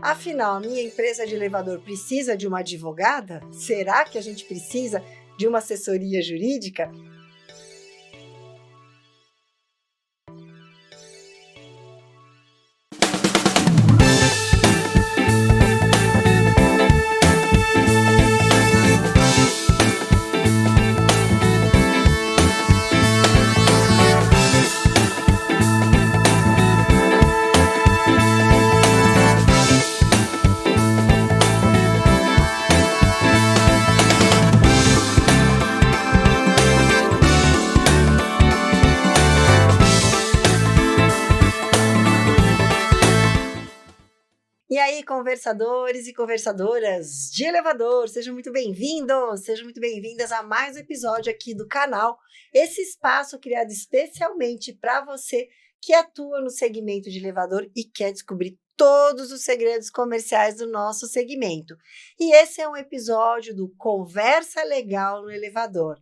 Afinal, a minha empresa de elevador precisa de uma advogada? Será que a gente precisa de uma assessoria jurídica? E aí, conversadores e conversadoras de elevador, sejam muito bem-vindos, sejam muito bem-vindas a mais um episódio aqui do canal, esse espaço criado especialmente para você que atua no segmento de elevador e quer descobrir todos os segredos comerciais do nosso segmento. E esse é um episódio do Conversa Legal no Elevador.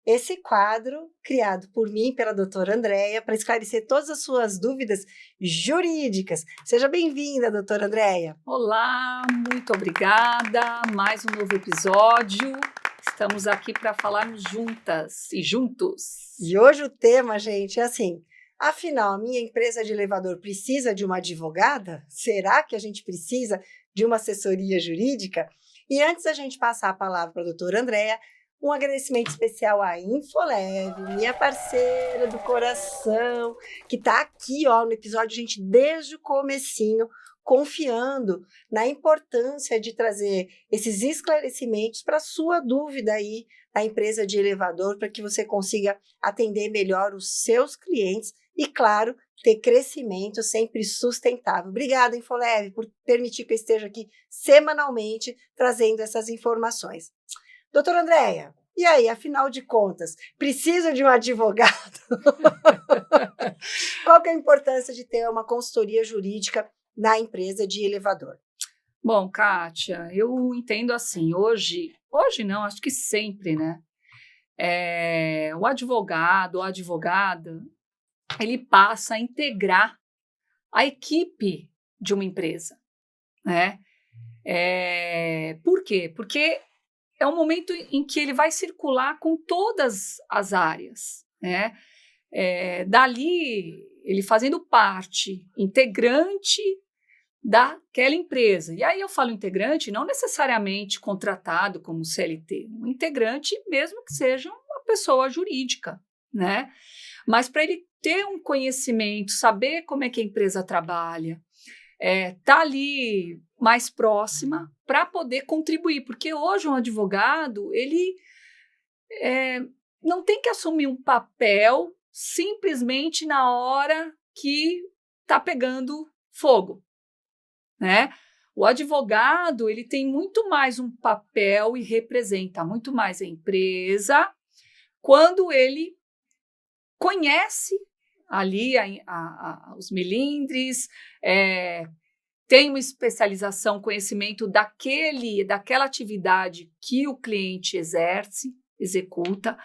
Esse quadro, criado por mim e pela doutora Andréia, para esclarecer todas as suas dúvidas jurídicas. Seja bem-vinda, doutora Andréia. Olá, muito obrigada. Mais um novo episódio. Estamos aqui para falarmos juntas e juntos. E hoje o tema, gente, é assim: afinal, a minha empresa de elevador precisa de uma advogada? Será que a gente precisa de uma assessoria jurídica? E antes da gente passar a palavra para a doutora Andréia, um agradecimento especial à Infoleve, minha parceira do coração, que está aqui no episódio, gente, desde o comecinho, confiando na importância de trazer esses esclarecimentos para a sua dúvida aí da empresa de elevador, para que você consiga atender melhor os seus clientes e, claro, ter crescimento sempre sustentável. Obrigada, Infoleve, por permitir que eu esteja aqui semanalmente trazendo essas informações. Doutora Andréia, e aí, afinal de contas, precisa de um advogado? Qual que é a importância de ter uma consultoria jurídica na empresa de elevador? Bom, Kátia, eu entendo assim, hoje não, acho que sempre, né? O advogado ou a advogada, ele passa a integrar a equipe de uma empresa, né? Por quê? Porque é um momento em que ele vai circular com todas as áreas, né? Dali, ele fazendo parte, integrante daquela empresa. E aí eu falo integrante, não necessariamente contratado como CLT, um integrante mesmo que seja uma pessoa jurídica, né? Mas para ele ter um conhecimento, saber como é que a empresa trabalha, tá ali mais próxima para poder contribuir, porque hoje um advogado, ele não tem que assumir um papel simplesmente na hora que está pegando fogo, né? O advogado, ele tem muito mais um papel e representa muito mais a empresa quando ele conhece ali os melindres, tem uma especialização, conhecimento daquela atividade que o cliente executa,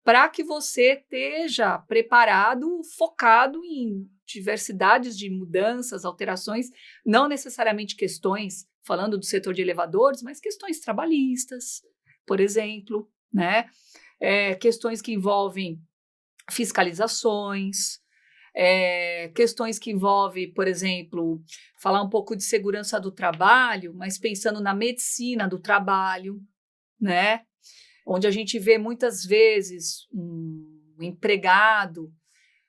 para que você esteja preparado, focado em diversidades de mudanças, alterações, não necessariamente questões, falando do setor de elevadores, mas questões trabalhistas, por exemplo, né? Questões que envolvem fiscalizações, questões que envolvem, por exemplo, falar um pouco de segurança do trabalho, mas pensando na medicina do trabalho, né? Onde a gente vê muitas vezes um empregado,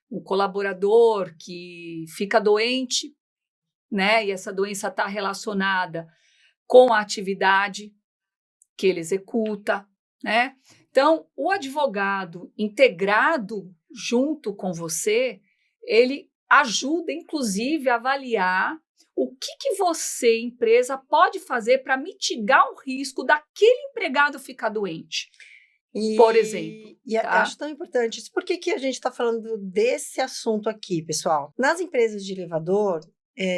um colaborador que fica doente, né? E essa doença está relacionada com a atividade que ele executa, né? Então, o advogado integrado junto com você, ele ajuda, inclusive, a avaliar o que você, empresa, pode fazer para mitigar o risco daquele empregado ficar doente, por exemplo. E acho tão importante isso. Por que a gente está falando desse assunto aqui, pessoal? Nas empresas de elevador,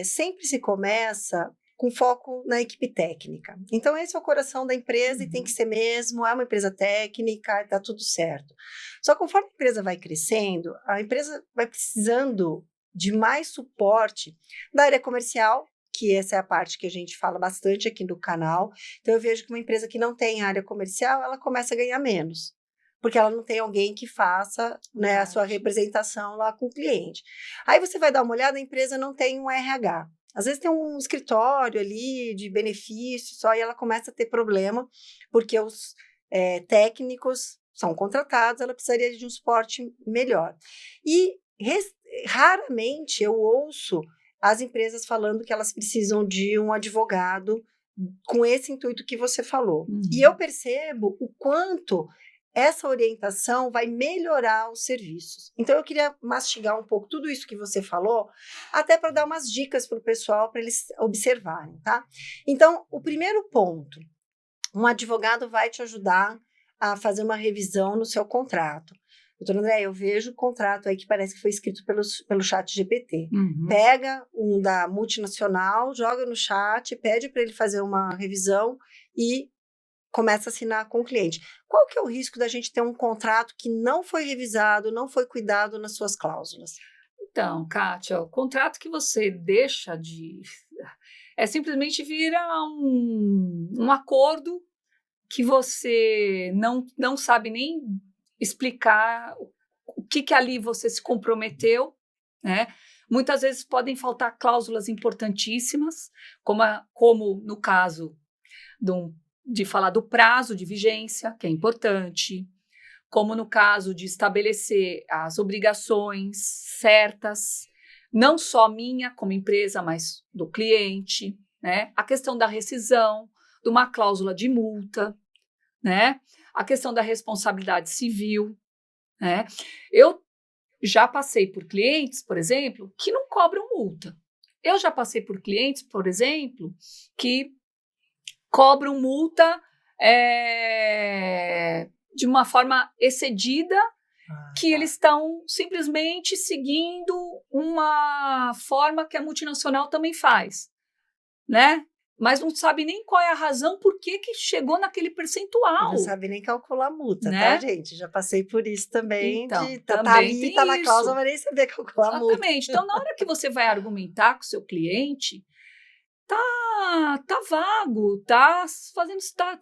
sempre se começa com foco na equipe técnica. Então, esse é o coração da empresa e tem que ser mesmo, é uma empresa técnica, está tudo certo. Só que conforme a empresa vai crescendo, a empresa vai precisando de mais suporte da área comercial, que essa é a parte que a gente fala bastante aqui no canal. Então, eu vejo que uma empresa que não tem área comercial, ela começa a ganhar menos, porque ela não tem alguém que faça, né, a sua representação lá com o cliente. Aí você vai dar uma olhada, a empresa não tem um RH. Às vezes tem um escritório ali de benefícios, só, e ela começa a ter problema, porque os técnicos são contratados, ela precisaria de um suporte melhor. E raramente eu ouço as empresas falando que elas precisam de um advogado com esse intuito que você falou. E eu percebo o quanto essa orientação vai melhorar os serviços. Então, eu queria mastigar um pouco tudo isso que você falou, até para dar umas dicas para o pessoal, para eles observarem, tá? Então, o primeiro ponto, um advogado vai te ajudar a fazer uma revisão no seu contrato. Doutor André, eu vejo o contrato aí que parece que foi escrito pelo chat GPT. Pega um da multinacional, joga no chat, pede para ele fazer uma revisão e começa a assinar com o cliente. Qual que é o risco da gente ter um contrato que não foi revisado, não foi cuidado nas suas cláusulas? Então, Kátia, o contrato que você deixa de... simplesmente vira um acordo que você não sabe nem explicar o que ali você se comprometeu, né? Muitas vezes podem faltar cláusulas importantíssimas, como no caso de falar do prazo de vigência, que é importante, como no caso de estabelecer as obrigações certas, não só minha como empresa, mas do cliente, né? A questão da rescisão, de uma cláusula de multa, né? A questão da responsabilidade civil, né? Eu já passei por clientes, por exemplo, que não cobram multa. Eu já passei por clientes, por exemplo, que cobram multa de uma forma excedida, que eles estão simplesmente seguindo uma forma que a multinacional também faz, né? Mas não sabe nem qual é a razão por que chegou naquele percentual. Não sabe nem calcular a multa, né? Tá, gente? Já passei por isso também. Então, tá ali, tá na cláusula, mas nem saber calcular a multa. Exatamente. Então, na hora que você vai argumentar com o seu cliente, tá vago, tá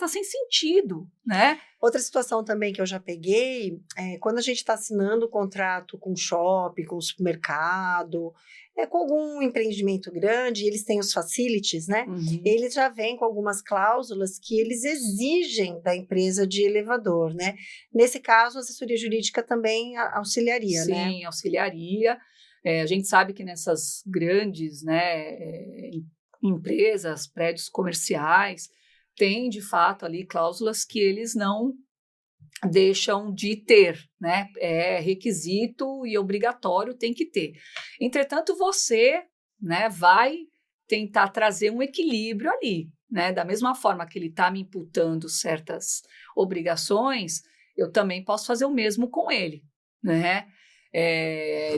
sem sentido, né? Outra situação também que eu já peguei é quando a gente está assinando o contrato com shopping, com supermercado, com algum empreendimento grande, eles têm os facilities, né? Eles já vêm com algumas cláusulas que eles exigem da empresa de elevador, né? Nesse caso, a assessoria jurídica também auxiliaria, né? Sim, auxiliaria. A gente sabe que nessas grandes, né, empresas, prédios comerciais, tem de fato ali cláusulas que eles não deixam de ter, né? É requisito e obrigatório, tem que ter. Entretanto, você, né, vai tentar trazer um equilíbrio ali, né? Da mesma forma que ele está me imputando certas obrigações, eu também posso fazer o mesmo com ele, né?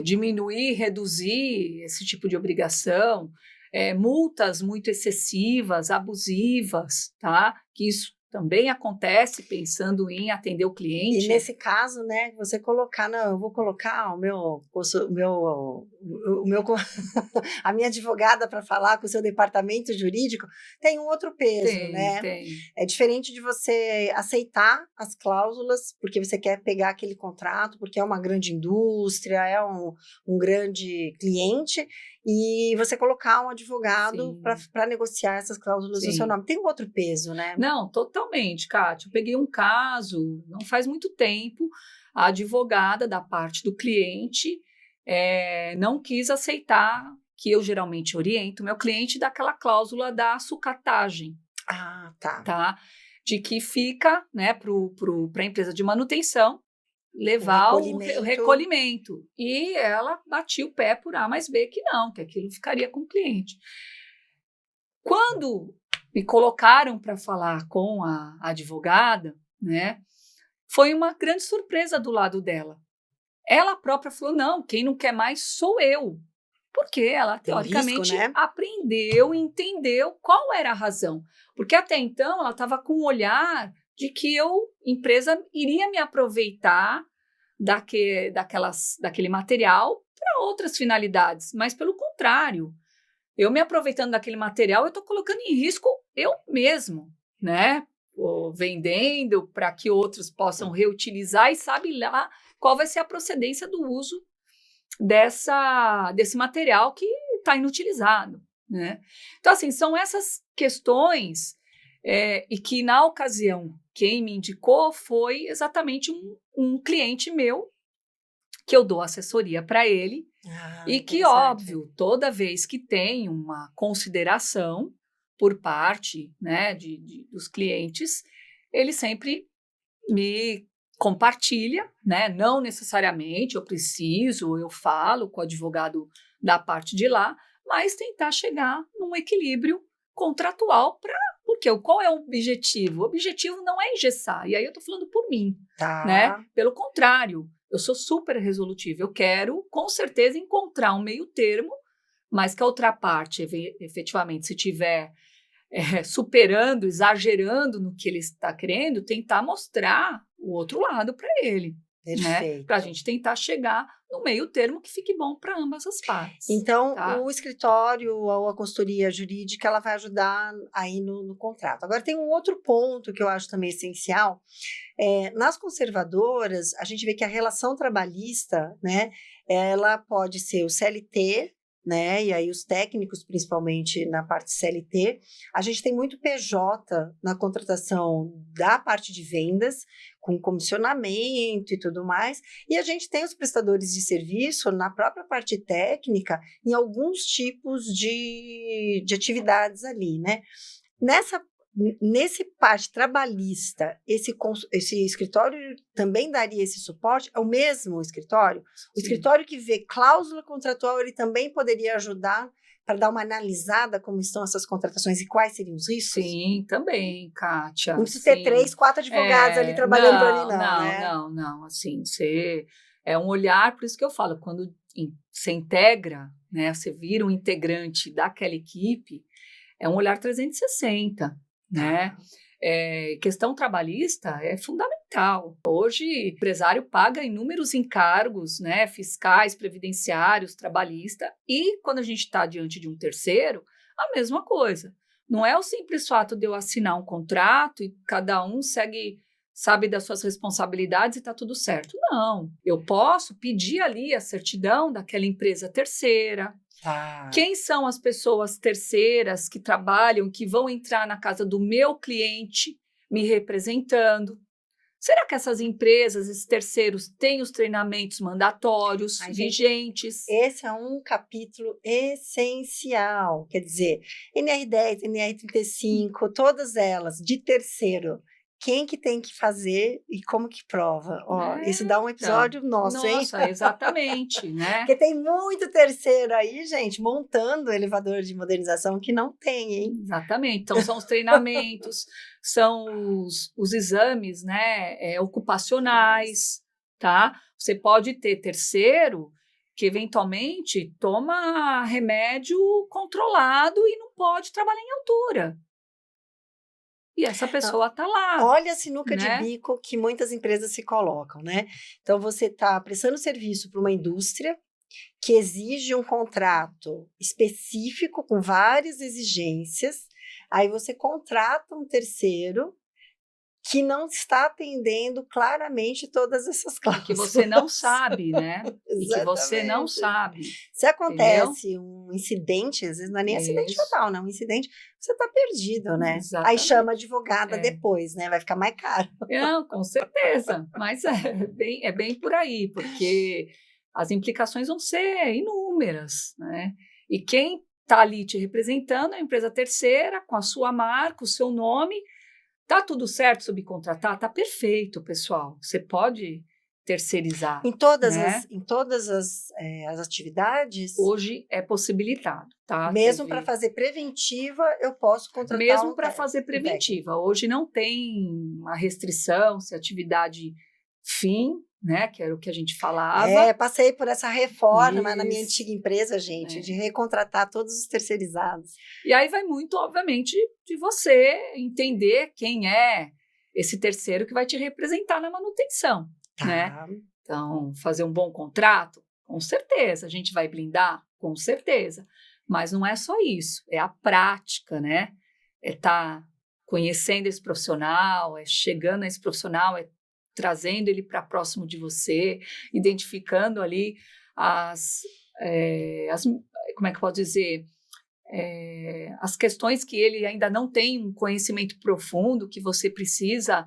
Diminuir, reduzir esse tipo de obrigação, multas muito excessivas, abusivas, tá? Que isso também acontece pensando em atender o cliente. E nesse caso, né, você colocar, não, eu vou colocar a minha advogada para falar com o seu departamento jurídico, tem um outro peso, né? Tem. É diferente de você aceitar as cláusulas, porque você quer pegar aquele contrato, porque é uma grande indústria, é um grande cliente, e você colocar um advogado para negociar essas cláusulas no seu nome. Tem um outro peso, né? Não, totalmente, Kátia. Eu peguei um caso, não faz muito tempo, a advogada da parte do cliente não quis aceitar, que eu geralmente oriento meu cliente, daquela cláusula da sucatagem. Ah, tá. Tá? De que fica, né, para a empresa de manutenção levar o recolhimento. E ela batia o pé por A mais B que não, que aquilo ficaria com o cliente. Quando me colocaram para falar com a advogada, né, foi uma grande surpresa do lado dela. Ela própria falou, não, quem não quer mais sou eu. Porque ela, teoricamente, risco, né? aprendeu e entendeu qual era a razão. Porque até então ela estava com um olhar de que empresa, iria me aproveitar daquele material para outras finalidades. Mas, pelo contrário, eu me aproveitando daquele material, eu estou colocando em risco eu mesmo, né? Ou vendendo para que outros possam reutilizar e sabe lá qual vai ser a procedência do uso desse material que está inutilizado, né? Então, assim, são essas questões e que, na ocasião, quem me indicou foi exatamente um cliente meu, que eu dou assessoria para ele, e que, óbvio, toda vez que tem uma consideração por parte, né, dos clientes, ele sempre me compartilha, né? Não necessariamente eu falo com o advogado da parte de lá, mas tentar chegar num equilíbrio contratual porque qual é o objetivo? O objetivo não é engessar, e aí eu estou falando por mim, né? Pelo contrário, eu sou super resolutiva, eu quero, com certeza, encontrar um meio termo, mas que a outra parte, efetivamente, se tiver superando, exagerando no que ele está querendo, tentar mostrar o outro lado para ele. Né? Para a gente tentar chegar no meio termo que fique bom para ambas as partes. Então, tá? O escritório ou a consultoria jurídica, ela vai ajudar aí no contrato. Agora, tem um outro ponto que eu acho também essencial. Nas conservadoras, a gente vê que a relação trabalhista, né, ela pode ser o CLT, né, e aí os técnicos, principalmente na parte CLT, a gente tem muito PJ na contratação da parte de vendas, com comissionamento e tudo mais, e a gente tem os prestadores de serviço na própria parte técnica, em alguns tipos de atividades ali, né? Nesse parte trabalhista, esse escritório também daria esse suporte? É o mesmo escritório? O escritório que vê cláusula contratual, ele também poderia ajudar para dar uma analisada como estão essas contratações e quais seriam os riscos? Sim, também, Kátia. Não precisa ter 3, 4 advogados ali trabalhando para mim, né? Não, assim, você é um olhar, por isso que eu falo, quando você integra, né, você vira um integrante daquela equipe, é um olhar 360, né? Questão trabalhista é fundamental. Hoje, o empresário paga inúmeros encargos, né, fiscais, previdenciários, trabalhista, e quando a gente está diante de um terceiro, a mesma coisa. Não é o simples fato de eu assinar um contrato e cada um sabe das suas responsabilidades e está tudo certo. Não, eu posso pedir ali a certidão daquela empresa terceira. Quem são as pessoas terceiras que trabalham, que vão entrar na casa do meu cliente me representando? Será que essas empresas, esses terceiros, têm os treinamentos mandatórios vigentes? Esse é um capítulo essencial. Quer dizer, NR10, NR35, todas elas de terceiro. Quem que tem que fazer e como que prova? Isso dá um episódio nosso, hein? Nossa, exatamente, né? Porque tem muito terceiro aí, gente, montando elevador de modernização que não tem, hein? Exatamente. Então, são os treinamentos, são os exames, né, ocupacionais, tá? Você pode ter terceiro que, eventualmente, toma remédio controlado e não pode trabalhar em altura. E essa pessoa está lá. Olha a sinuca de bico que muitas empresas se colocam, né? Então, você está prestando serviço para uma indústria que exige um contrato específico com várias exigências, aí você contrata um terceiro que não está atendendo claramente todas essas cláusulas. Que você não sabe, né? E que você não sabe. Se acontece um incidente, às vezes não é nem acidente fatal, não. Um incidente, você está perdido, né? Exatamente. Aí chama a advogada depois, né? Vai ficar mais caro. Não, com certeza. Mas é bem por aí, porque as implicações vão ser inúmeras, né? E quem está ali te representando é a empresa terceira, com a sua marca, o seu nome. Tá tudo certo subcontratar? Tá perfeito, pessoal. Você pode terceirizar. Em todas as atividades? Hoje é possibilitado, tá? Mesmo para fazer preventiva, eu posso contratar Mesmo para fazer preventiva. Hoje não tem uma restrição se atividade fim, né? Que era o que a gente falava. Passei por essa reforma na minha antiga empresa, gente, de recontratar todos os terceirizados. E aí vai muito, obviamente, de você entender quem é esse terceiro que vai te representar na manutenção, né? Então, fazer um bom contrato, com certeza. A gente vai blindar, com certeza. Mas não é só isso, é a prática, né? É estar conhecendo esse profissional, é chegando a esse profissional, é trazendo ele para próximo de você, identificando ali como é que eu posso dizer, as questões que ele ainda não tem um conhecimento profundo, que você precisa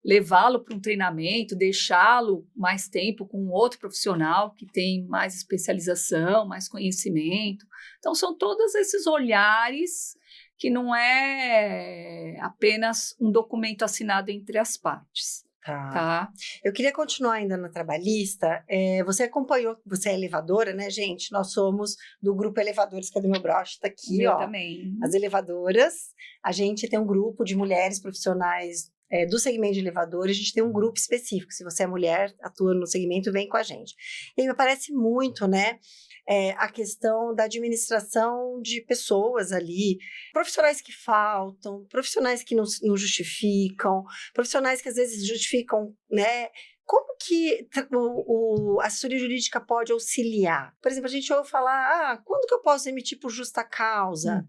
levá-lo para um treinamento, deixá-lo mais tempo com um outro profissional que tem mais especialização, mais conhecimento. Então, são todos esses olhares que não é apenas um documento assinado entre as partes. Tá? Eu queria continuar ainda na trabalhista. Você acompanhou, você é elevadora, né, gente? Nós somos do grupo Elevadores. Cadê meu broche? Tá aqui, Eu ó. também. As elevadoras. A gente tem um grupo de mulheres profissionais do segmento de elevadores. A gente tem um grupo específico. Se você é mulher, atua no segmento, vem com a gente. E me parece muito, né? A questão da administração de pessoas ali, profissionais que faltam, profissionais que não justificam, profissionais que às vezes justificam, né? Como que a assessoria jurídica pode auxiliar? Por exemplo, a gente ouve falar, quando que eu posso emitir por justa causa?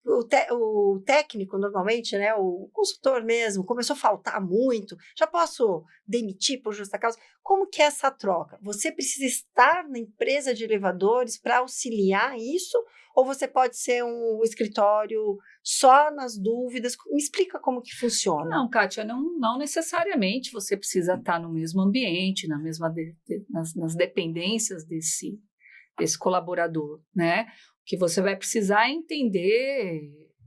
O técnico, normalmente, né, o consultor mesmo, começou a faltar muito, já posso demitir por justa causa? Como que é essa troca? Você precisa estar na empresa de elevadores para auxiliar isso? Ou você pode ser um escritório só nas dúvidas? Me explica como que funciona. Não, Kátia, não necessariamente você precisa estar no mesmo ambiente, nas dependências desse colaborador, né? O que você vai precisar entender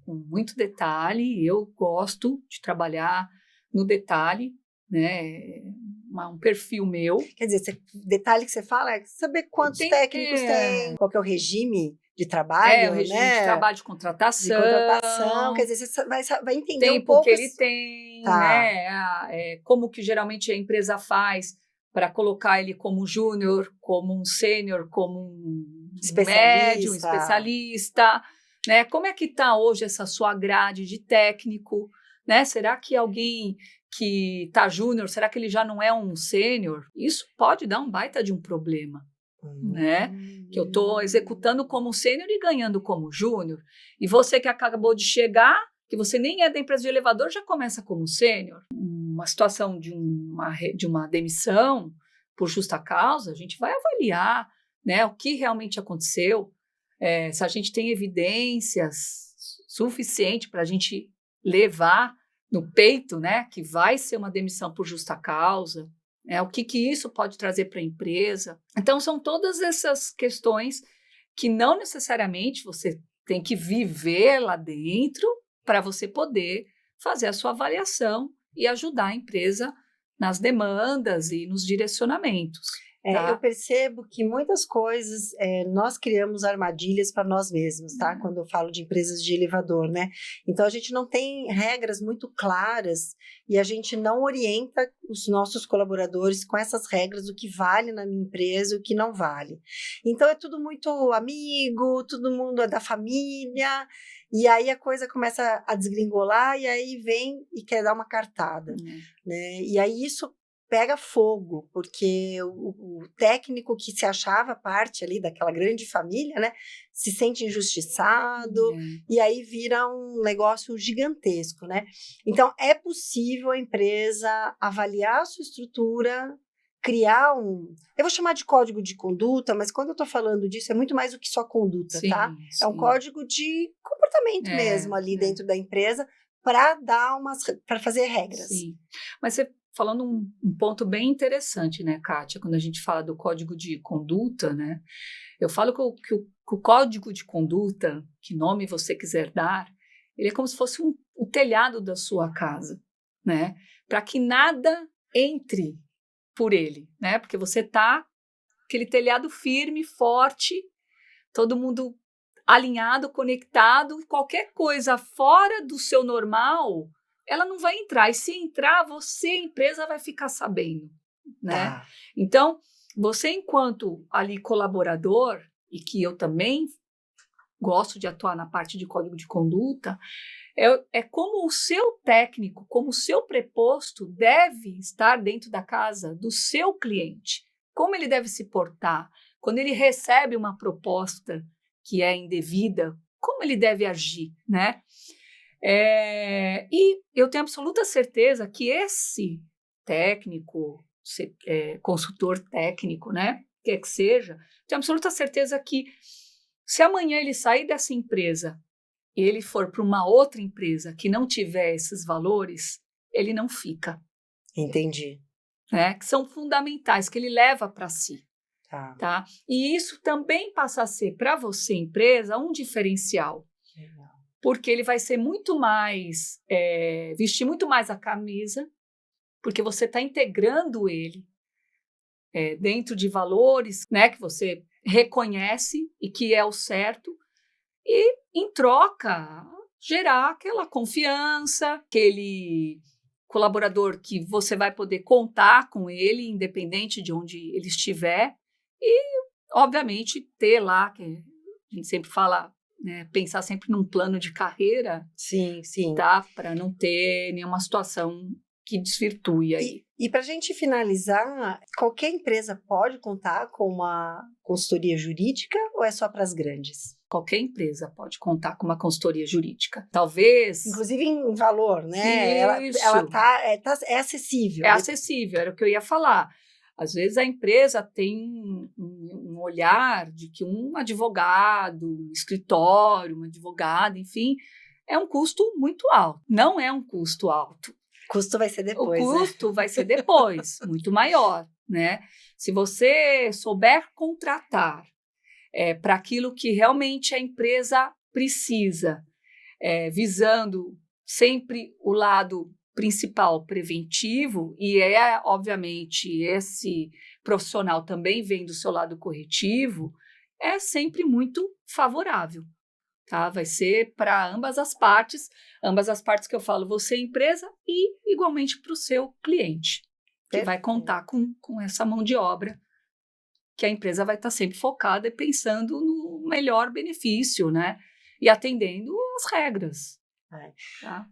com muito detalhe. Eu gosto de trabalhar no detalhe, né? Um perfil meu. Quer dizer, detalhe que você fala é saber quantos técnicos tem, qual que é o regime de trabalho, o regime né? de trabalho de contratação. De contratação, quer dizer, você vai entender tempo um pouco que ele tem, né? Como que geralmente a empresa faz para colocar ele como júnior, como um sênior, como um médio, um especialista, né? Como é que está hoje essa sua grade de técnico, né? Será que alguém que está júnior, será que ele já não é um sênior? Isso pode dar um baita de um problema, né? Que eu estou executando como sênior e ganhando como júnior. E você que acabou de chegar, que você nem é da empresa de elevador, já começa como sênior. Uma situação de uma demissão por justa causa, a gente vai avaliar, né, o que realmente aconteceu, se a gente tem evidências suficientes para a gente levar no peito, né, que vai ser uma demissão por justa causa, o que isso pode trazer para a empresa. Então, são todas essas questões que não necessariamente você tem que viver lá dentro para você poder fazer a sua avaliação e ajudar a empresa nas demandas e nos direcionamentos. Tá? Eu percebo que muitas coisas nós criamos armadilhas para nós mesmos, tá? Quando eu falo de empresas de elevador, né? Então a gente não tem regras muito claras e a gente não orienta os nossos colaboradores com essas regras, o que vale na minha empresa e o que não vale. Então é tudo muito amigo, todo mundo é da família, e aí a coisa começa a desgringolar e aí vem e quer dar uma cartada, né? E aí isso pega fogo, porque o técnico que se achava parte ali daquela grande família, né, se sente injustiçado, e aí vira um negócio gigantesco, né? Então, é possível a empresa avaliar a sua estrutura, criar eu vou chamar de código de conduta, mas quando eu estou falando disso, é muito mais do que só conduta, tá? Sim. É um código de comportamento mesmo ali dentro da empresa, para fazer regras. Sim, mas você falando um ponto bem interessante, né, Kátia, quando a gente fala do código de conduta, né, eu falo que o código de conduta, que nome você quiser dar, ele é como se fosse o telhado da sua casa, né, para que nada entre por ele, né, porque você tá aquele telhado firme, forte, todo mundo alinhado, conectado, e qualquer coisa fora do seu normal, ela não vai entrar. E se entrar, você, a empresa, vai ficar sabendo, né? Então, você, enquanto ali colaborador, e que eu também gosto de atuar na parte de código de conduta, é como o seu técnico, como o seu preposto deve estar dentro da casa do seu cliente. Como ele deve se portar quando ele recebe uma proposta que é indevida, como ele deve agir, né? E eu tenho absoluta certeza que esse técnico, consultor técnico, né, quer que seja, tenho absoluta certeza que se amanhã ele sair dessa empresa e ele for para uma outra empresa que não tiver esses valores, ele não fica. Entendi. Né, que são fundamentais, que ele leva para si. Tá? E isso também passa a ser, para você, empresa, um diferencial. Legal. Porque ele vai ser muito mais, vestir muito mais a camisa, porque você está integrando ele dentro de valores, né, que você reconhece e que é o certo, e, em troca, gerar aquela confiança, aquele colaborador que você vai poder contar com ele, independente de onde ele estiver, e, obviamente, ter lá, que a gente sempre fala, né, pensar sempre num plano de carreira, sim, tá? Para não ter nenhuma situação que desvirtue aí. E para a gente finalizar, qualquer empresa pode contar com uma consultoria jurídica ou é só para as grandes? Qualquer empresa pode contar com uma consultoria jurídica. Talvez... Inclusive em valor, né? Isso. Ela é acessível. É acessível, era o que eu ia falar. Às vezes a empresa tem um olhar de que um advogado, um escritório, uma advogada, enfim, é um custo muito alto. Não é um custo alto. O custo vai ser depois. O custo vai ser depois, muito maior, né? Se você souber contratar para aquilo que realmente a empresa precisa, visando sempre o lado principal preventivo, e obviamente, esse profissional também vem do seu lado corretivo, é sempre muito favorável. Tá? Vai ser para ambas as partes que eu falo, você empresa e igualmente para o seu cliente, que vai contar com essa mão de obra, que a empresa vai estar sempre focada e pensando no melhor benefício, né? E atendendo as regras. Tá?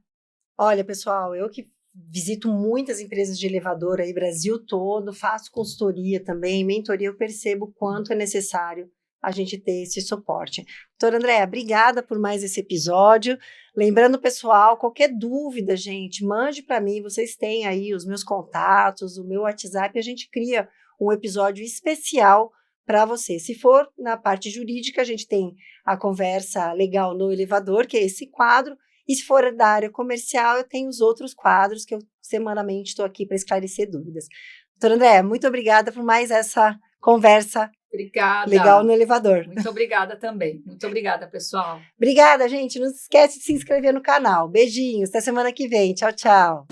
Olha, pessoal, eu que visito muitas empresas de elevador aí, Brasil todo, faço consultoria também, mentoria, eu percebo o quanto é necessário a gente ter esse suporte. Doutora Andréa, obrigada por mais esse episódio. Lembrando, pessoal, qualquer dúvida, gente, mande para mim, vocês têm aí os meus contatos, o meu WhatsApp, a gente cria um episódio especial para você. Se for na parte jurídica, a gente tem a conversa legal no elevador, que é esse quadro, e se for da área comercial, eu tenho os outros quadros que eu semanalmente estou aqui para esclarecer dúvidas. Doutora Andréa, muito obrigada por mais essa conversa legal no elevador. Muito obrigada também. Muito obrigada, pessoal. Obrigada, gente. Não se esquece de se inscrever no canal. Beijinhos. Até semana que vem. Tchau, tchau.